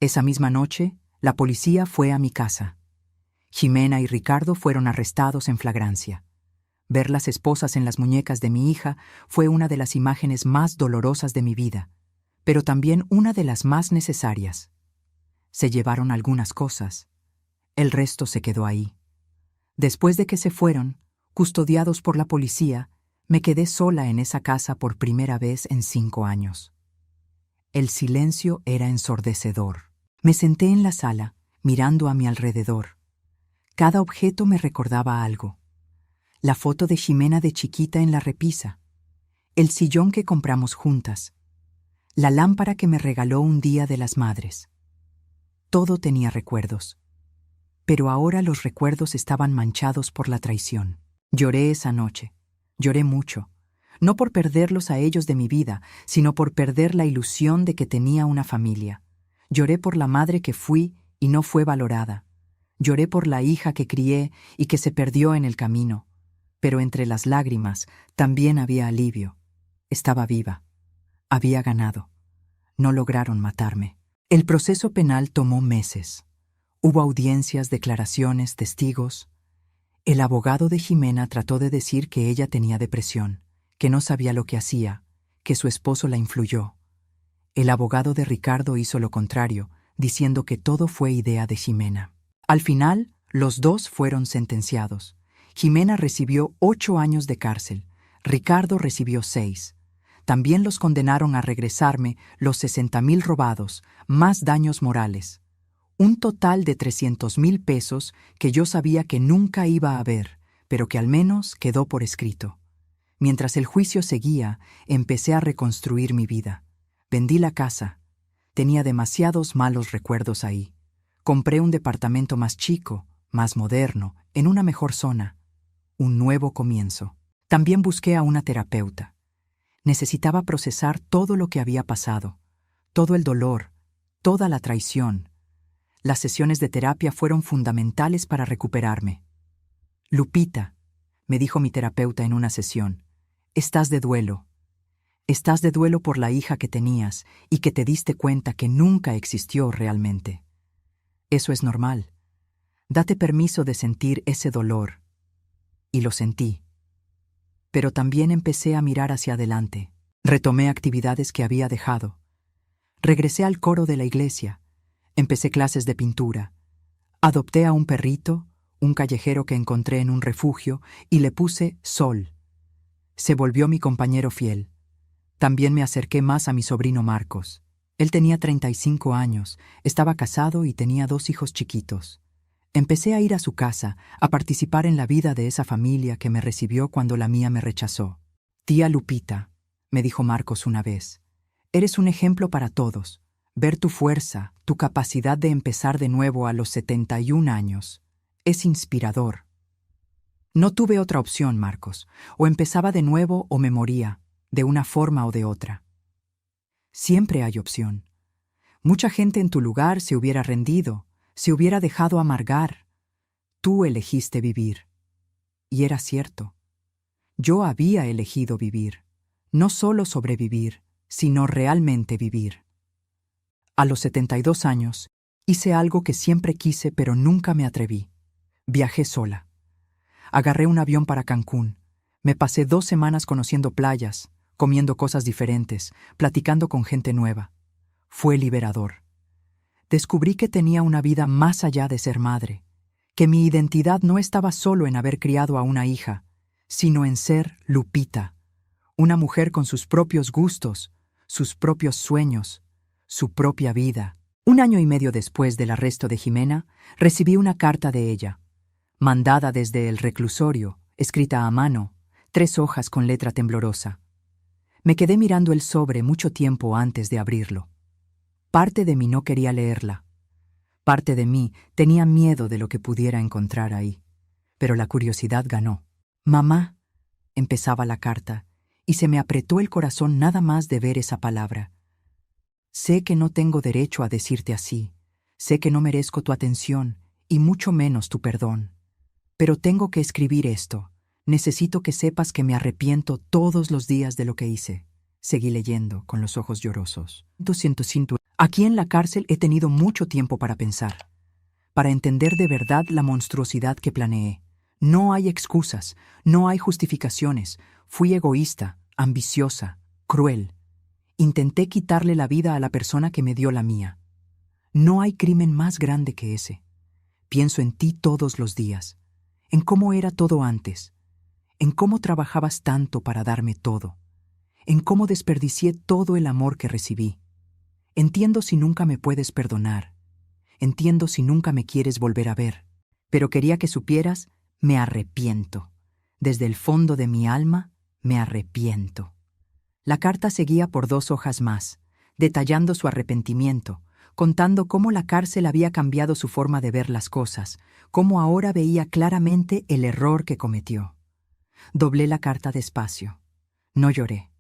Esa misma noche, la policía fue a mi casa. Ximena y Ricardo fueron arrestados en flagrancia. Ver las esposas en las muñecas de mi hija fue una de las imágenes más dolorosas de mi vida, pero también una de las más necesarias. Se llevaron algunas cosas. El resto se quedó ahí. Después de que se fueron, custodiados por la policía, me quedé sola en esa casa por primera vez en 5 años. El silencio era ensordecedor. Me senté en la sala, mirando a mi alrededor. Cada objeto me recordaba algo. La foto de Ximena de chiquita en la repisa, el sillón que compramos juntas, la lámpara que me regaló un día de las madres. Todo tenía recuerdos. Pero ahora los recuerdos estaban manchados por la traición. Lloré esa noche. Lloré mucho. No por perderlos a ellos de mi vida, sino por perder la ilusión de que tenía una familia. Lloré por la madre que fui y no fue valorada. Lloré por la hija que crié y que se perdió en el camino. Pero entre las lágrimas también había alivio. Estaba viva. Había ganado. No lograron matarme. El proceso penal tomó meses. Hubo audiencias, declaraciones, testigos. El abogado de Ximena trató de decir que ella tenía depresión, que no sabía lo que hacía, que su esposo la influyó. El abogado de Ricardo hizo lo contrario, diciendo que todo fue idea de Ximena. Al final, los dos fueron sentenciados. Ximena recibió 8 años de cárcel. Ricardo recibió 6. También los condenaron a regresarme los 60,000 robados, más daños morales. Un total de 300,000 pesos que yo sabía que nunca iba a ver, pero que al menos quedó por escrito. Mientras el juicio seguía, empecé a reconstruir mi vida. Vendí la casa. Tenía demasiados malos recuerdos ahí. Compré un departamento más chico, más moderno, en una mejor zona. Un nuevo comienzo. También busqué a una terapeuta. Necesitaba procesar todo lo que había pasado, todo el dolor, toda la traición. Las sesiones de terapia fueron fundamentales para recuperarme. Lupita, me dijo mi terapeuta en una sesión, estás de duelo. Estás de duelo por la hija que tenías y que te diste cuenta que nunca existió realmente. Eso es normal. Date permiso de sentir ese dolor. Y lo sentí. Pero también empecé a mirar hacia adelante. Retomé actividades que había dejado. Regresé al coro de la iglesia. Empecé clases de pintura. Adopté a un perrito, un callejero que encontré en un refugio, y le puse Sol. Se volvió mi compañero fiel. También me acerqué más a mi sobrino Marcos. Él tenía 35 años, estaba casado y tenía 2 hijos chiquitos. Empecé a ir a su casa, a participar en la vida de esa familia que me recibió cuando la mía me rechazó. Tía Lupita, me dijo Marcos una vez, eres un ejemplo para todos. Ver tu fuerza, tu capacidad de empezar de nuevo a los 71 años, es inspirador. No tuve otra opción, Marcos. O empezaba de nuevo o me moría, de una forma o de otra. Siempre hay opción. Mucha gente en tu lugar se hubiera rendido, se hubiera dejado amargar. Tú elegiste vivir. Y era cierto. Yo había elegido vivir. No solo sobrevivir, sino realmente vivir. A los 72 años, hice algo que siempre quise pero nunca me atreví. Viajé sola. Agarré un avión para Cancún. Me pasé 2 semanas conociendo playas, comiendo cosas diferentes, platicando con gente nueva. Fue liberador. Descubrí que tenía una vida más allá de ser madre, que mi identidad no estaba solo en haber criado a una hija, sino en ser Lupita, una mujer con sus propios gustos, sus propios sueños, su propia vida. 1 año y medio después del arresto de Ximena, recibí una carta de ella, mandada desde el reclusorio, escrita a mano, 3 hojas con letra temblorosa. Me quedé mirando el sobre mucho tiempo antes de abrirlo. Parte de mí no quería leerla. Parte de mí tenía miedo de lo que pudiera encontrar ahí. Pero la curiosidad ganó. «Mamá», empezaba la carta, y se me apretó el corazón nada más de ver esa palabra. Sé que no tengo derecho a decirte así, sé que no merezco tu atención, y mucho menos tu perdón. Pero tengo que escribir esto. Necesito que sepas que me arrepiento todos los días de lo que hice. Seguí leyendo, con los ojos llorosos. Aquí en la cárcel he tenido mucho tiempo para pensar, para entender de verdad la monstruosidad que planeé. No hay excusas, no hay justificaciones. Fui egoísta, ambiciosa, cruel. Intenté quitarle la vida a la persona que me dio la mía. No hay crimen más grande que ese. Pienso en ti todos los días, en cómo era todo antes, en cómo trabajabas tanto para darme todo, en cómo desperdicié todo el amor que recibí. Entiendo si nunca me puedes perdonar, entiendo si nunca me quieres volver a ver, pero quería que supieras, me arrepiento. Desde el fondo de mi alma, me arrepiento. La carta seguía por 2 hojas más, detallando su arrepentimiento, contando cómo la cárcel había cambiado su forma de ver las cosas, cómo ahora veía claramente el error que cometió. Doblé la carta despacio. No lloré.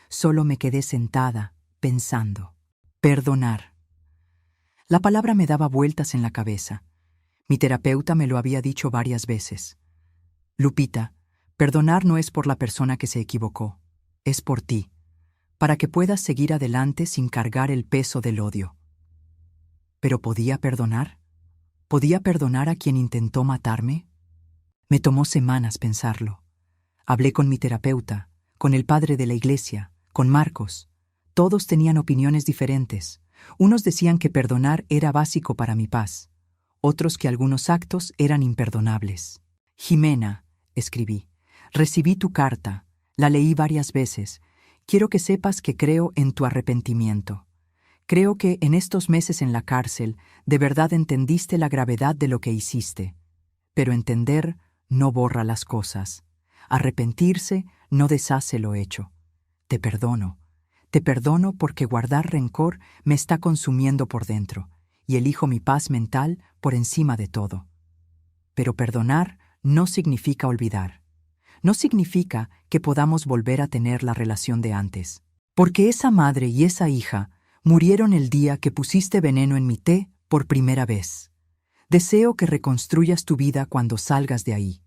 Solo me quedé sentada, pensando. Perdonar. La palabra me daba vueltas en la cabeza. Mi terapeuta me lo había dicho varias veces. Lupita, perdonar no es por la persona que se equivocó, es por ti, para que puedas seguir adelante sin cargar el peso del odio. ¿Pero podía perdonar? ¿Podía perdonar a quien intentó matarme? Me tomó semanas pensarlo. Hablé con mi terapeuta, con el padre de la iglesia, con Marcos. Todos tenían opiniones diferentes. Unos decían que perdonar era básico para mi paz, otros que algunos actos eran imperdonables. Jimena, escribí, recibí tu carta, la leí varias veces. Quiero que sepas que creo en tu arrepentimiento. Creo que en estos meses en la cárcel de verdad entendiste la gravedad de lo que hiciste. Pero entender no borra las cosas. Arrepentirse no deshace lo hecho. Te perdono. Te perdono porque guardar rencor me está consumiendo por dentro y elijo mi paz mental por encima de todo. Pero perdonar no significa olvidar. No significa que podamos volver a tener la relación de antes. Porque esa madre y esa hija murieron el día que pusiste veneno en mi té por primera vez. Deseo que reconstruyas tu vida cuando salgas de ahí.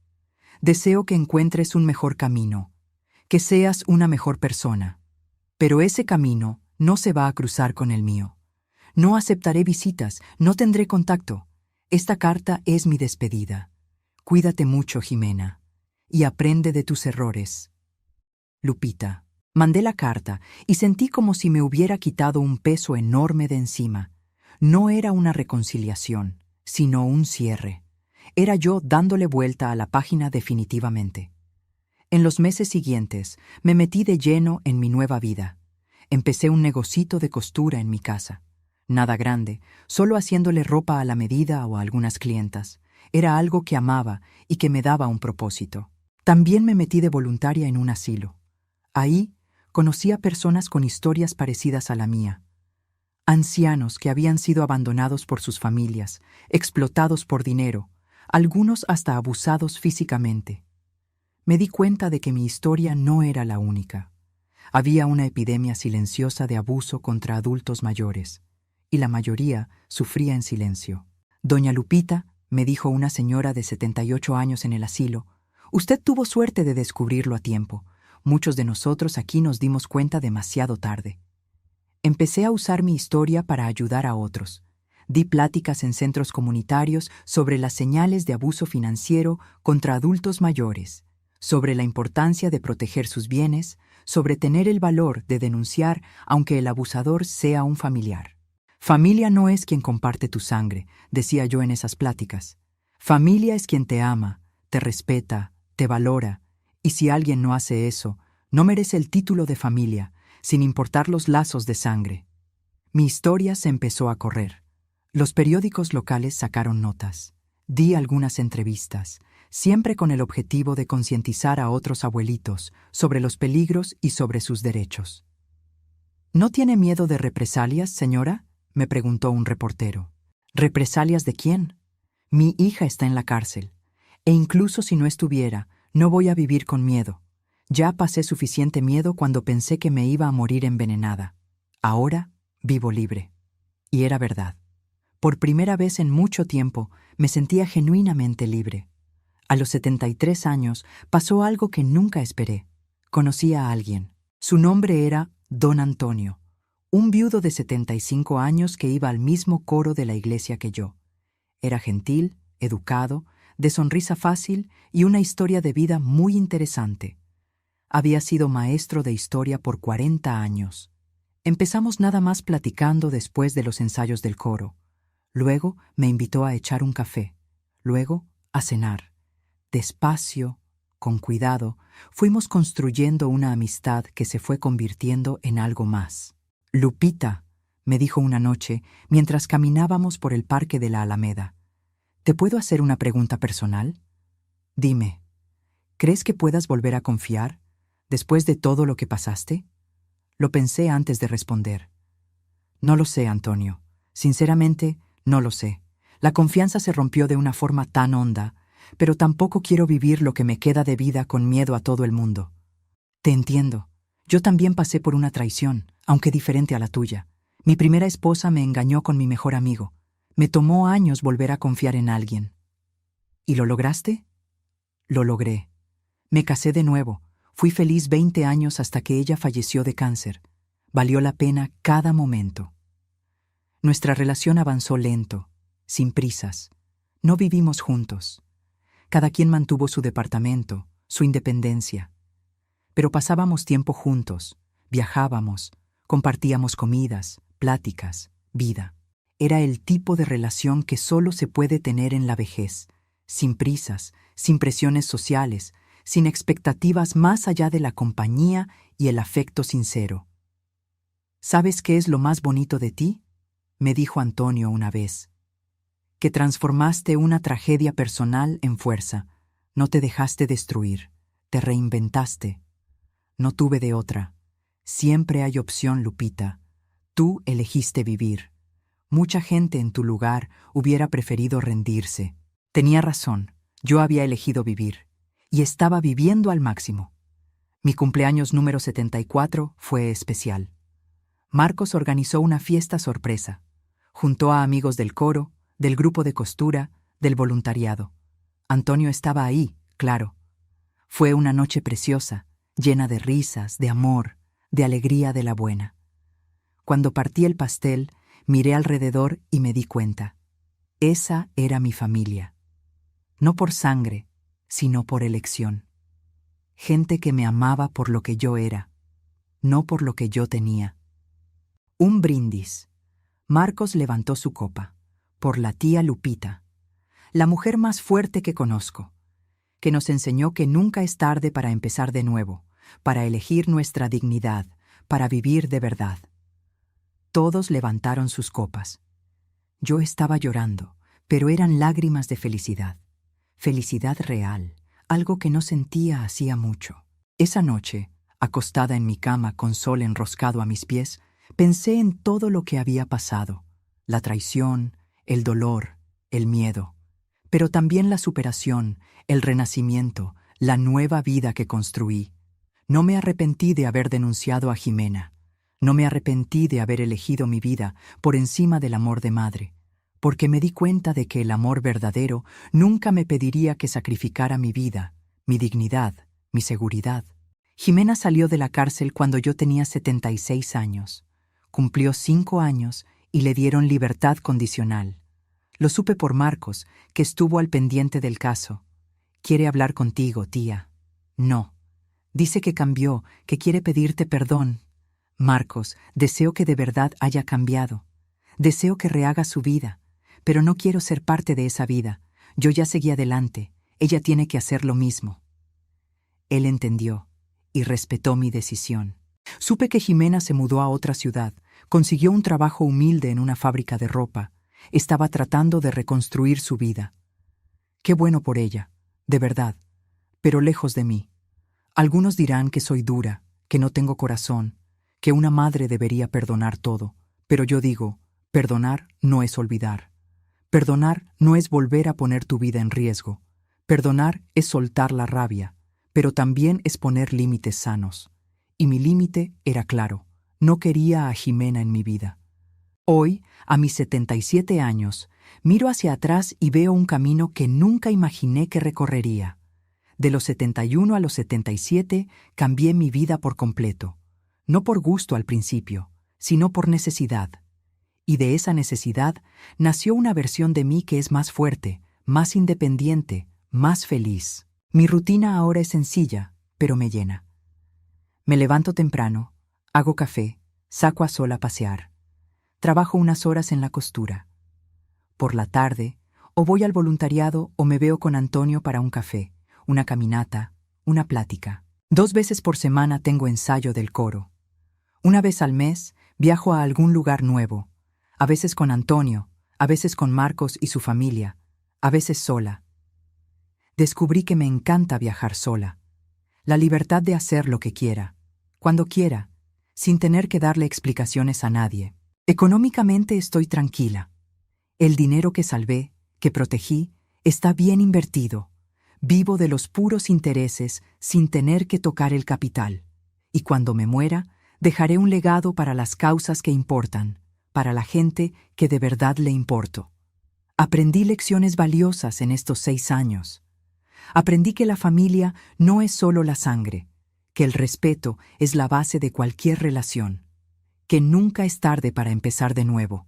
Deseo que encuentres un mejor camino, que seas una mejor persona. Pero ese camino no se va a cruzar con el mío. No aceptaré visitas, no tendré contacto. Esta carta es mi despedida. Cuídate mucho, Jimena, y aprende de tus errores. Lupita. Mandé la carta y sentí como si me hubiera quitado un peso enorme de encima. No era una reconciliación, sino un cierre. Era yo dándole vuelta a la página definitivamente. En los meses siguientes me metí de lleno en mi nueva vida. Empecé un negocito de costura en mi casa. Nada grande, solo haciéndole ropa a la medida o a algunas clientas. Era algo que amaba y que me daba un propósito. También me metí de voluntaria en un asilo. Ahí conocí a personas con historias parecidas a la mía. Ancianos que habían sido abandonados por sus familias, explotados por dinero, algunos hasta abusados físicamente. Me di cuenta de que mi historia no era la única. Había una epidemia silenciosa de abuso contra adultos mayores, y la mayoría sufría en silencio. Doña Lupita, me dijo una señora de 78 años en el asilo, usted tuvo suerte de descubrirlo a tiempo. Muchos de nosotros aquí nos dimos cuenta demasiado tarde. Empecé a usar mi historia para ayudar a otros. Di pláticas en centros comunitarios sobre las señales de abuso financiero contra adultos mayores, sobre la importancia de proteger sus bienes, sobre tener el valor de denunciar aunque el abusador sea un familiar. Familia no es quien comparte tu sangre, decía yo en esas pláticas. Familia es quien te ama, te respeta, te valora, y si alguien no hace eso, no merece el título de familia, sin importar los lazos de sangre. Mi historia se empezó a correr. Los periódicos locales sacaron notas. Di algunas entrevistas, siempre con el objetivo de concientizar a otros abuelitos sobre los peligros y sobre sus derechos. ¿No tiene miedo de represalias, señora?, me preguntó un reportero. ¿Represalias de quién? Mi hija está en la cárcel, e incluso si no estuviera, no voy a vivir con miedo. Ya pasé suficiente miedo cuando pensé que me iba a morir envenenada. Ahora vivo libre. Y era verdad. Por primera vez en mucho tiempo me sentía genuinamente libre. A los 73 años pasó algo que nunca esperé. Conocí a alguien. Su nombre era Don Antonio, un viudo de 75 años que iba al mismo coro de la iglesia que yo. Era gentil, educado, de sonrisa fácil y una historia de vida muy interesante. Había sido maestro de historia por 40 años. Empezamos nada más platicando después de los ensayos del coro. Luego me invitó a echar un café. Luego a cenar. Despacio, con cuidado, fuimos construyendo una amistad que se fue convirtiendo en algo más. «Lupita», me dijo una noche mientras caminábamos por el parque de la Alameda, «¿te puedo hacer una pregunta personal? Dime, ¿crees que puedas volver a confiar después de todo lo que pasaste?» Lo pensé antes de responder. «No lo sé, Antonio. Sinceramente, no lo sé. La confianza se rompió de una forma tan honda, pero tampoco quiero vivir lo que me queda de vida con miedo a todo el mundo». «Te entiendo. Yo también pasé por una traición, aunque diferente a la tuya. Mi primera esposa me engañó con mi mejor amigo. Me tomó años volver a confiar en alguien». «¿Y lo lograste?» «Lo logré. Me casé de nuevo. Fui feliz 20 años hasta que ella falleció de cáncer. Valió la pena cada momento». Nuestra relación avanzó lento, sin prisas. No vivimos juntos. Cada quien mantuvo su departamento, su independencia. Pero pasábamos tiempo juntos, viajábamos, compartíamos comidas, pláticas, vida. Era el tipo de relación que solo se puede tener en la vejez, sin prisas, sin presiones sociales, sin expectativas más allá de la compañía y el afecto sincero. ¿Sabes qué es lo más bonito de ti?, me dijo Antonio una vez. Que transformaste una tragedia personal en fuerza. No te dejaste destruir, te reinventaste. No tuve de otra. Siempre hay opción, Lupita. Tú elegiste vivir. Mucha gente en tu lugar hubiera preferido rendirse. Tenía razón, yo había elegido vivir. Y estaba viviendo al máximo. Mi cumpleaños número 74 fue especial. Marcos organizó una fiesta sorpresa. Juntó a amigos del coro, del grupo de costura, del voluntariado. Antonio estaba ahí, claro. Fue una noche preciosa, llena de risas, de amor, de alegría de la buena. Cuando partí el pastel, miré alrededor y me di cuenta. Esa era mi familia. No por sangre, sino por elección. Gente que me amaba por lo que yo era, no por lo que yo tenía. Un brindis. Marcos levantó su copa. Por la tía Lupita, la mujer más fuerte que conozco, que nos enseñó que nunca es tarde para empezar de nuevo, para elegir nuestra dignidad, para vivir de verdad. Todos levantaron sus copas. Yo estaba llorando, pero eran lágrimas de felicidad. Felicidad real, algo que no sentía hacía mucho. Esa noche, acostada en mi cama con sol enroscado a mis pies, pensé en todo lo que había pasado, la traición, el dolor, el miedo, pero también la superación, el renacimiento, la nueva vida que construí. No me arrepentí de haber denunciado a Jimena. No me arrepentí de haber elegido mi vida por encima del amor de madre, porque me di cuenta de que el amor verdadero nunca me pediría que sacrificara mi vida, mi dignidad, mi seguridad. Jimena salió de la cárcel cuando yo tenía 76 años. Cumplió 5 años y le dieron libertad condicional. Lo supe por Marcos, que estuvo al pendiente del caso. «Quiere hablar contigo, tía». «No». «Dice que cambió, que quiere pedirte perdón». «Marcos, deseo que de verdad haya cambiado. Deseo que rehaga su vida. Pero no quiero ser parte de esa vida. Yo ya seguí adelante. Ella tiene que hacer lo mismo». Él entendió y respetó mi decisión. Supe que Jimena se mudó a otra ciudad, consiguió un trabajo humilde en una fábrica de ropa. Estaba tratando de reconstruir su vida. Qué bueno por ella, de verdad, pero lejos de mí. Algunos dirán que soy dura, que no tengo corazón, que una madre debería perdonar todo, pero yo digo, perdonar no es olvidar. Perdonar no es volver a poner tu vida en riesgo. Perdonar es soltar la rabia. pero también es poner límites sanos. Y mi límite era claro, no quería a Jimena en mi vida. Hoy, a mis 77 años, miro hacia atrás y veo un camino que nunca imaginé que recorrería. De los 71 a los 77 cambié mi vida por completo, no por gusto al principio, sino por necesidad. Y de esa necesidad nació una versión de mí que es más fuerte, más independiente, más feliz. Mi rutina ahora es sencilla, pero me llena. Me levanto temprano, hago café, saco a Sol a pasear. Trabajo unas horas en la costura. Por la tarde, o voy al voluntariado o me veo con Antonio para un café, una caminata, una plática. 2 veces por semana tengo ensayo del coro. Una vez al mes viajo a algún lugar nuevo, a veces con Antonio, a veces con Marcos y su familia, a veces sola. Descubrí que me encanta viajar sola. La libertad de hacer lo que quiera, cuando quiera, sin tener que darle explicaciones a nadie. Económicamente estoy tranquila. El dinero que salvé, que protegí, está bien invertido. Vivo de los puros intereses sin tener que tocar el capital. Y cuando me muera, dejaré un legado para las causas que importan, para la gente que de verdad le importo. Aprendí lecciones valiosas en estos 6 años. Aprendí que la familia no es solo la sangre, que el respeto es la base de cualquier relación, que nunca es tarde para empezar de nuevo,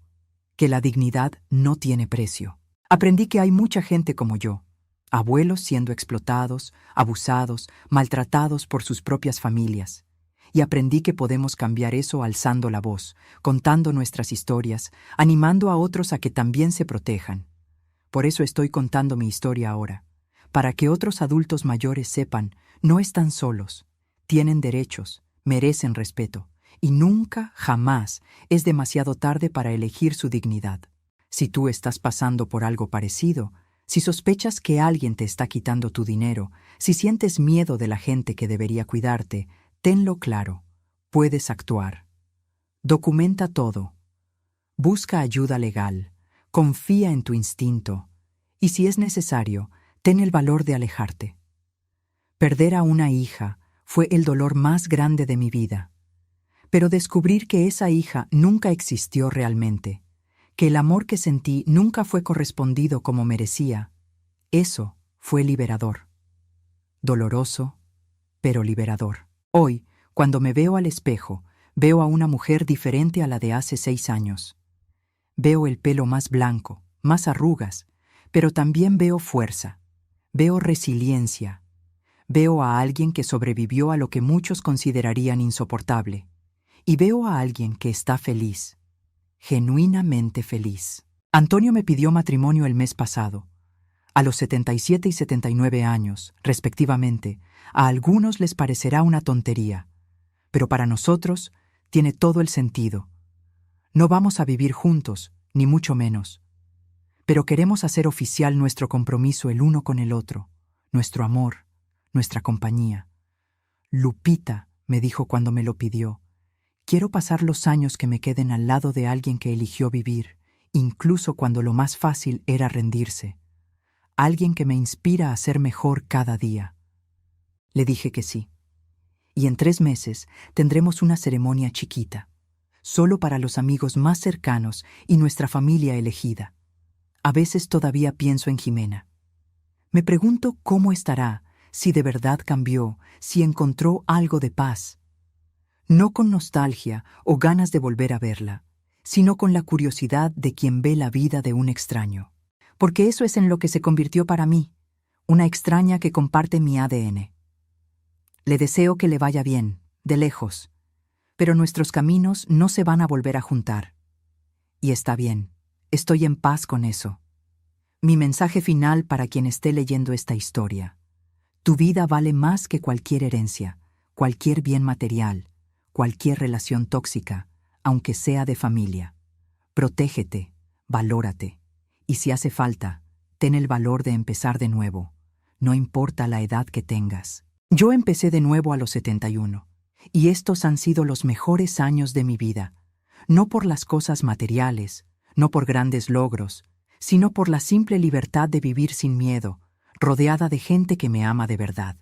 que la dignidad no tiene precio. Aprendí que hay mucha gente como yo, abuelos siendo explotados, abusados, maltratados por sus propias familias. Y aprendí que podemos cambiar eso alzando la voz, contando nuestras historias, animando a otros a que también se protejan. Por eso estoy contando mi historia ahora, para que otros adultos mayores sepan, no están solos, tienen derechos, merecen respeto, y nunca, jamás, es demasiado tarde para elegir su dignidad. Si tú estás pasando por algo parecido, si sospechas que alguien te está quitando tu dinero, si sientes miedo de la gente que debería cuidarte, tenlo claro, puedes actuar. Documenta todo. Busca ayuda legal, confía en tu instinto, y si es necesario, ten el valor de alejarte. Perder a una hija fue el dolor más grande de mi vida, pero descubrir que esa hija nunca existió realmente, que el amor que sentí nunca fue correspondido como merecía, eso fue liberador. Doloroso, pero liberador. Hoy, cuando me veo al espejo, veo a una mujer diferente a la de hace 6 años. Veo el pelo más blanco, más arrugas, pero también veo fuerza, veo resiliencia, veo a alguien que sobrevivió a lo que muchos considerarían insoportable, y veo a alguien que está feliz, genuinamente feliz. Antonio me pidió matrimonio el mes pasado. A los 77 y 79 años, respectivamente, a algunos les parecerá una tontería, pero para nosotros tiene todo el sentido. No vamos a vivir juntos, ni mucho menos, pero queremos hacer oficial nuestro compromiso el uno con el otro, nuestro amor, nuestra compañía. Lupita, me dijo cuando me lo pidió, quiero pasar los años que me queden al lado de alguien que eligió vivir, incluso cuando lo más fácil era rendirse. Alguien que me inspira a ser mejor cada día. Le dije que sí. Y en 3 meses tendremos una ceremonia chiquita, solo para los amigos más cercanos y nuestra familia elegida. A veces todavía pienso en Jimena. Me pregunto cómo estará, si de verdad cambió, si encontró algo de paz. No con nostalgia o ganas de volver a verla, sino con la curiosidad de quien ve la vida de un extraño. Porque eso es en lo que se convirtió para mí, una extraña que comparte mi ADN. Le deseo que le vaya bien, de lejos, pero nuestros caminos no se van a volver a juntar. Y está bien, estoy en paz con eso. Mi mensaje final para quien esté leyendo esta historia: tu vida vale más que cualquier herencia, cualquier bien material, cualquier relación tóxica, aunque sea de familia. Protégete, valórate. Y si hace falta, ten el valor de empezar de nuevo, no importa la edad que tengas. Yo empecé de nuevo a los 71, y estos han sido los mejores años de mi vida, no por las cosas materiales, no por grandes logros, sino por la simple libertad de vivir sin miedo, rodeada de gente que me ama de verdad,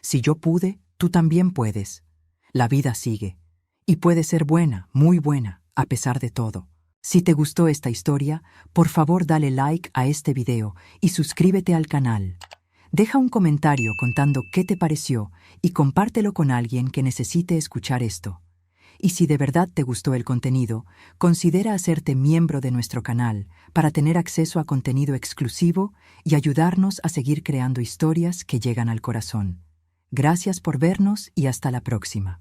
Si yo pude, tú también puedes. La vida sigue. Y puede ser buena, muy buena, a pesar de todo. Si te gustó esta historia, por favor dale like a este video y suscríbete al canal. Deja un comentario contando qué te pareció y compártelo con alguien que necesite escuchar esto. Y si de verdad te gustó el contenido, considera hacerte miembro de nuestro canal para tener acceso a contenido exclusivo y ayudarnos a seguir creando historias que llegan al corazón. Gracias por vernos y hasta la próxima.